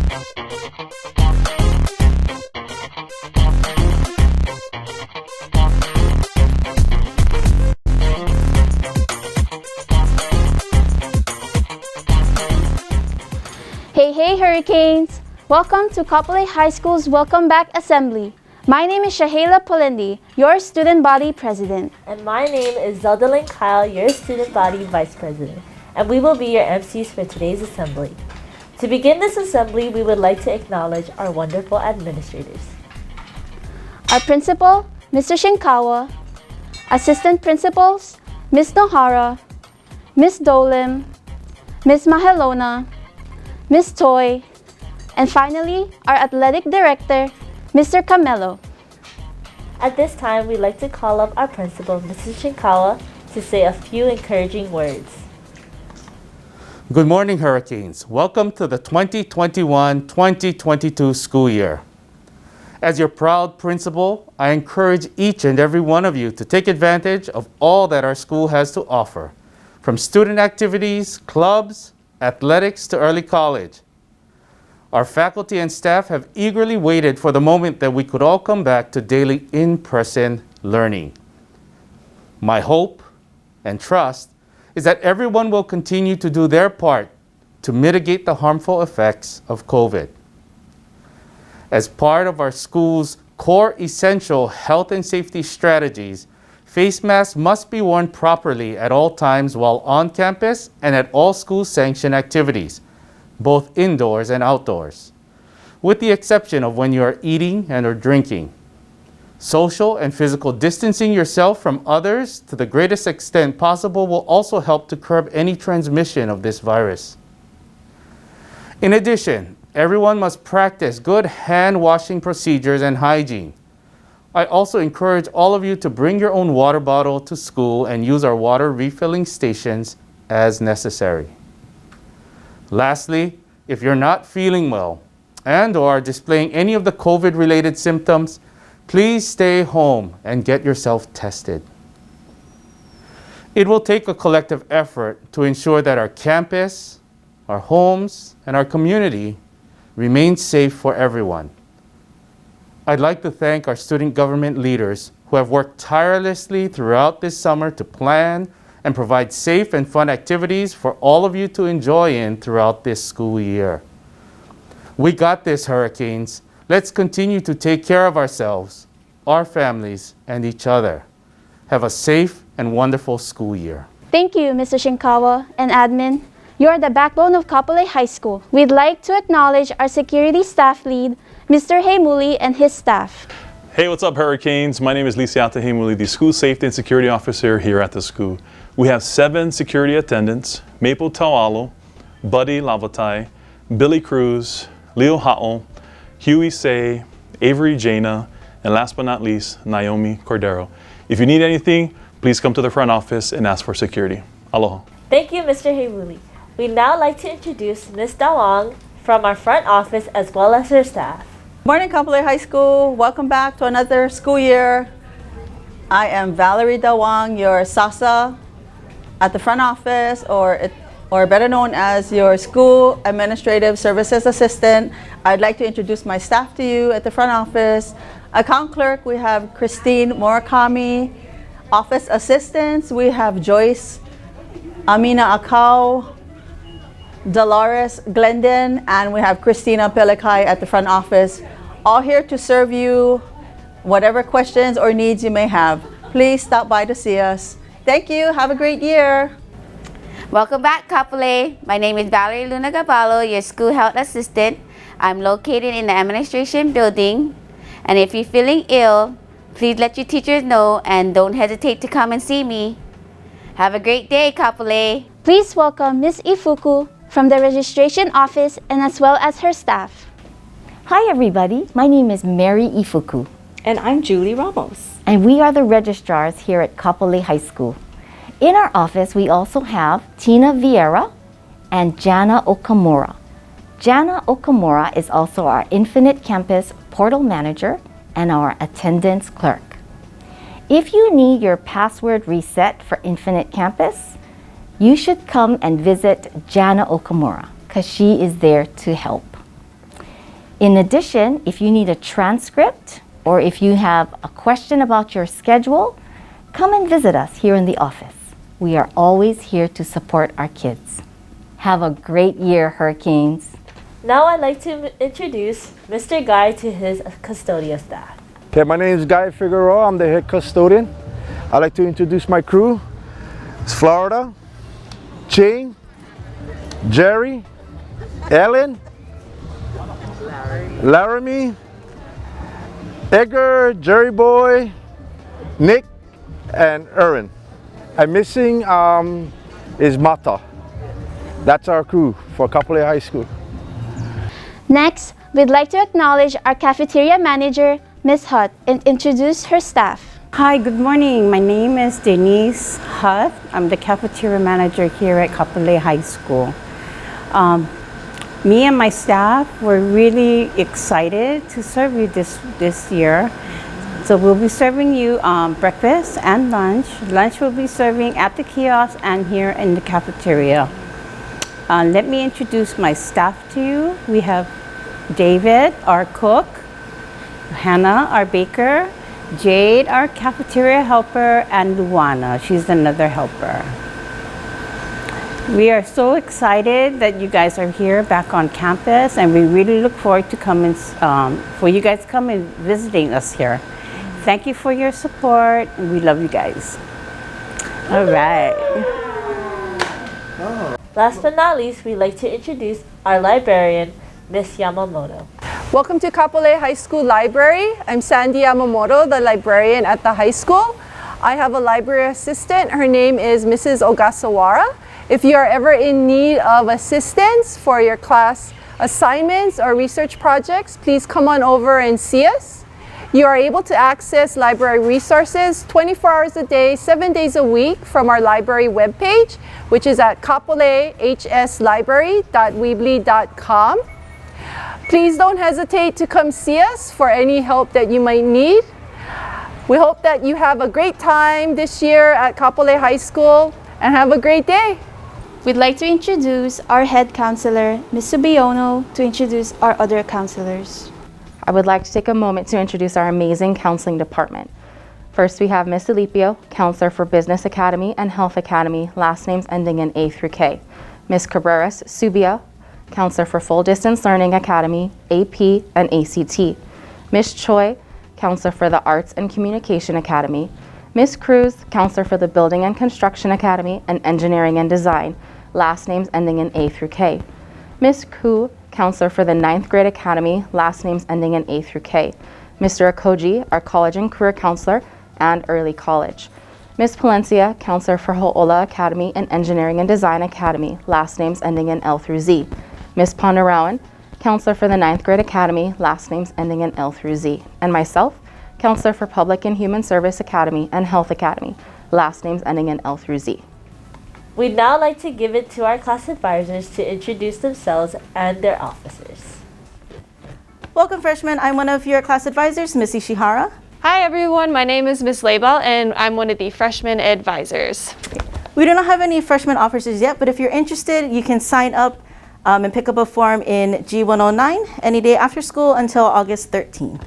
Hey Hurricanes! Welcome to Kapolei High School's Welcome Back Assembly. My name is Shahela Polindi, your Student Body President. And my name is Zeldalyn Kyle, your Student Body Vice President. And we will be your MCs for today's assembly. To begin this assembly, we would like to acknowledge our wonderful administrators. Our Principal, Mr. Shinkawa, Assistant Principals, Ms. Nohara, Ms. Dolim, Ms. Mahelona, Ms. Toy, and finally, our Athletic Director, Mr. Camelo. At this time, we'd like to call up our principal, Mrs. Shinkawa, to say a few encouraging words. Good morning, Hurricanes. Welcome to the 2021-2022 school year. As your proud principal, I encourage each and every one of you to take advantage of all that our school has to offer, from student activities, clubs, athletics to early college. Our faculty and staff have eagerly waited for the moment that we could all come back to daily in-person learning. My hope and trust is that everyone will continue to do their part to mitigate the harmful effects of COVID. As part of our school's core essential health and safety strategies, face masks must be worn properly at all times while on campus and at all school-sanctioned activities, both indoors and outdoors, with the exception of when you are eating and or drinking. Social and physical distancing yourself from others to the greatest extent possible will also help to curb any transmission of this virus. In addition, everyone must practice good hand washing procedures and hygiene. I also encourage all of you to bring your own water bottle to school and use our water refilling stations as necessary. Lastly, if you're not feeling well and or are displaying any of the COVID-related symptoms, please stay home and get yourself tested. It will take a collective effort to ensure that our campus, our homes, and our community remain safe for everyone. I'd like to thank our student government leaders who have worked tirelessly throughout this summer to plan and provide safe and fun activities for all of you to enjoy in throughout this school year. We got this, Hurricanes. Let's continue to take care of ourselves, our families, and each other. Have a safe and wonderful school year. Thank you, Mr. Shinkawa and admin. You are the backbone of Kapolei High School. We'd like to acknowledge our security staff lead, Mr. Heimuli, and his staff. Hey, what's up, Hurricanes? My name is Lisiata Heimuli, the School Safety and Security Officer here at the school. We have 7 security attendants: Maple Taualo, Buddy Lavatai, Billy Cruz, Leo Ha'o, Huey Say, Avery Jaina, and last but not least, Naomi Cordero. If you need anything, please come to the front office and ask for security. Aloha. Thank you, Mr. Heimuli. We'd now like to introduce Ms. Dawang from our front office as well as her staff. Morning, Kapolei High School. Welcome back to another school year. I am Valerie Dawang, your SASA at the front office, or better known as your School Administrative Services Assistant. I'd like to introduce my staff to you at the front office. Account clerk, we have Christine Murakami. Office assistants, we have Joyce, Amina Akau, Dolores Glendon, and we have Christina Pelikai at the front office, all here to serve you whatever questions or needs you may have. Please stop by to see us. Thank you. Have a great year. Welcome back, Kapolei. My name is Valerie Luna Gabalo, your school health assistant. I'm located in the administration building, and if you're feeling ill, please let your teachers know and don't hesitate to come and see me. Have a great day, Kapolei. Please welcome Ms. Ifuku from the registration office and as well as her staff. Hi everybody, my name is Mary Ifuku. And I'm Julie Ramos. And we are the registrars here at Kapolei High School. In our office, we also have Tina Vieira and Jana Okamura. Jana Okamura is also our Infinite Campus portal manager and our attendance clerk. If you need your password reset for Infinite Campus, you should come and visit Jana Okamura because she is there to help. In addition, if you need a transcript or if you have a question about your schedule, come and visit us here in the office. We are always here to support our kids. Have a great year, Hurricanes. Now I'd like to introduce Mr. Guy to his custodial staff. Okay, my name is Guy Figueroa. I'm the head custodian. I'd like to introduce my crew. It's Florida, Jane, Jerry, Ellen, Laramie, Edgar, Jerry Boy, Nick, and Erin. I'm missing is Mata. That's our crew for Kapolei High School. Next, we'd like to acknowledge our cafeteria manager, Ms. Hutt, and introduce her staff. Hi, good morning. My name is Denise Huth. I'm the cafeteria manager here at Kapolei High School. Me and my staff were really excited to serve you this year. So we'll be serving you breakfast and lunch. Lunch will be serving at the kiosk and here in the cafeteria. Let me introduce my staff to you. We have David, our cook, Hannah, our baker, Jade, our cafeteria helper, and Luana, she's another helper. We are so excited that you guys are here back on campus, and we really look forward to coming, for you guys coming visiting us here. Thank you for your support, and we love you guys. All right. Last but not least, we'd like to introduce our librarian, Miss Yamamoto. Welcome to Kapolei High School Library. I'm Sandy Yamamoto, the librarian at the high school. I have a library assistant. Her name is Mrs. Ogasawara. If you are ever in need of assistance for your class assignments or research projects, please come on over and see us. You are able to access library resources 24 hours a day, 7 days a week from our library webpage, which is at kapoleihslibrary.weebly.com. Please don't hesitate to come see us for any help that you might need. We hope that you have a great time this year at Kapolei High School and have a great day. We'd like to introduce our head counselor, Ms. Subiono, to introduce our other counselors. I would like to take a moment to introduce our amazing counseling department. First, we have Ms. Alipio, counselor for Business Academy and Health Academy, last names ending in A through K. Ms. Cabreras Subia, counselor for Full Distance Learning Academy, AP, and ACT. Ms. Choi, counselor for the Arts and Communication Academy. Ms. Cruz, counselor for the Building and Construction Academy and Engineering and Design, last names ending in A through K. Ms. Koo, counselor for the 9th grade academy, last names ending in A through K. Mr. Akoji, our college and career counselor and early college. Ms. Palencia, counselor for Ho'ola Academy and Engineering and Design Academy, last names ending in L through Z. Ms. Pandarawan, counselor for the 9th grade academy, last names ending in L through Z. And myself, counselor for Public and Human Service Academy and Health Academy, last names ending in L through Z. We'd now like to give it to our class advisors to introduce themselves and their officers. Welcome, freshmen. I'm one of your class advisors, Miss Ishihara. Hi, everyone. My name is Miss Laybell, and I'm one of the freshman advisors. We do not have any freshman officers yet, but if you're interested, you can sign up and pick up a form in G109 any day after school until August 13.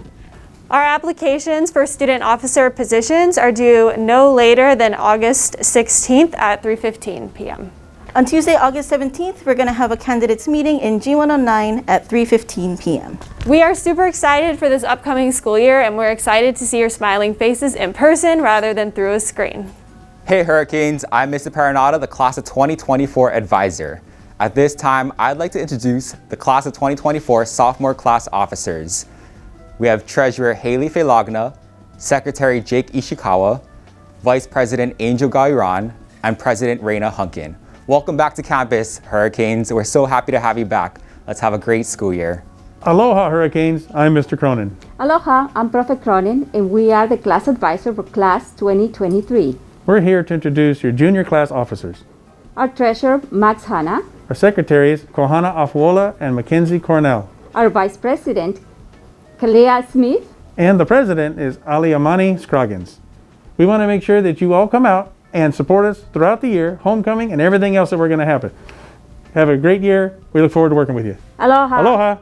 Our applications for student officer positions are due no later than August 16th at 3:15 p.m. On Tuesday, August 17th, we're going to have a candidates meeting in G109 at 3:15 p.m. We are super excited for this upcoming school year, and we're excited to see your smiling faces in person rather than through a screen. Hey Hurricanes, I'm Mr. Paranata, the class of 2024 advisor. At this time, I'd like to introduce the class of 2024 sophomore class officers. We have Treasurer Haley Felagna, Secretary Jake Ishikawa, Vice President Angel Gairan, and President Reina Hunkin. Welcome back to campus, Hurricanes. We're so happy to have you back. Let's have a great school year. Aloha, Hurricanes. I'm Mr. Cronin. Aloha, I'm Prophet Cronin, and we are the class advisor for class 2023. We're here to introduce your junior class officers. Our treasurer, Max Hanna. Our secretaries, Kohana Afuola and Mackenzie Cornell. Our vice president, Kalea Smith. And the president is Ali Amani Scroggins. We want to make sure that you all come out and support us throughout the year, homecoming, and everything else that we're going to happen. Have a great year. We look forward to working with you. Aloha. Aloha.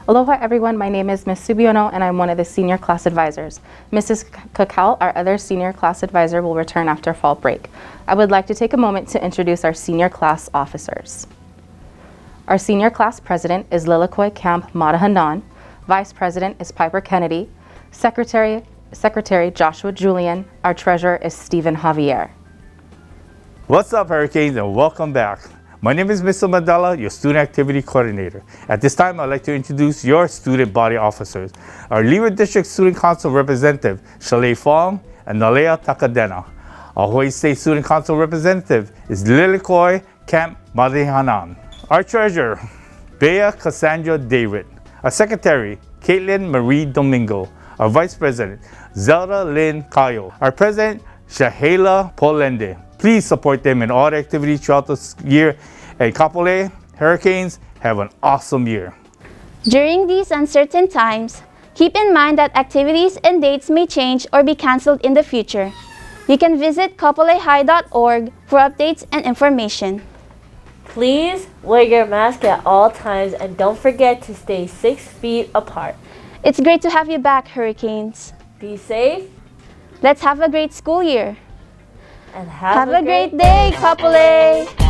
Aloha everyone, my name is Ms. Subiono and I'm one of the senior class advisors. Mrs. Kakao, our other senior class advisor, will return after fall break. I would like to take a moment to introduce our senior class officers. Our senior class president is Lilikoi Camp Matahanan. Vice president is Piper Kennedy. Secretary Joshua Julian. Our treasurer is Stephen Javier. What's up, Hurricanes, and welcome back. My name is Mr. Mandela, your student activity coordinator. At this time, I'd like to introduce your student body officers. Our Leeward District Student Council representative, Shalay Fong and Nalea Takadena. Our Hawaii State Student Council representative is Lilikoi Camp Madihanan. Our treasurer, Bea Cassandra David. Our secretary, Caitlin Marie Domingo. Our vice president, Zelda Lynn Kayo. Our president, Shahela Polende. Please support them in all the activities throughout the year. And Kapolei Hurricanes, have an awesome year. During these uncertain times, keep in mind that activities and dates may change or be canceled in the future. You can visit kapoleihigh.org for updates and information. Please wear your mask at all times and don't forget to stay 6 feet apart. It's great to have you back, Hurricanes. Be safe. Let's have a great school year. And have a great day, Kapolei!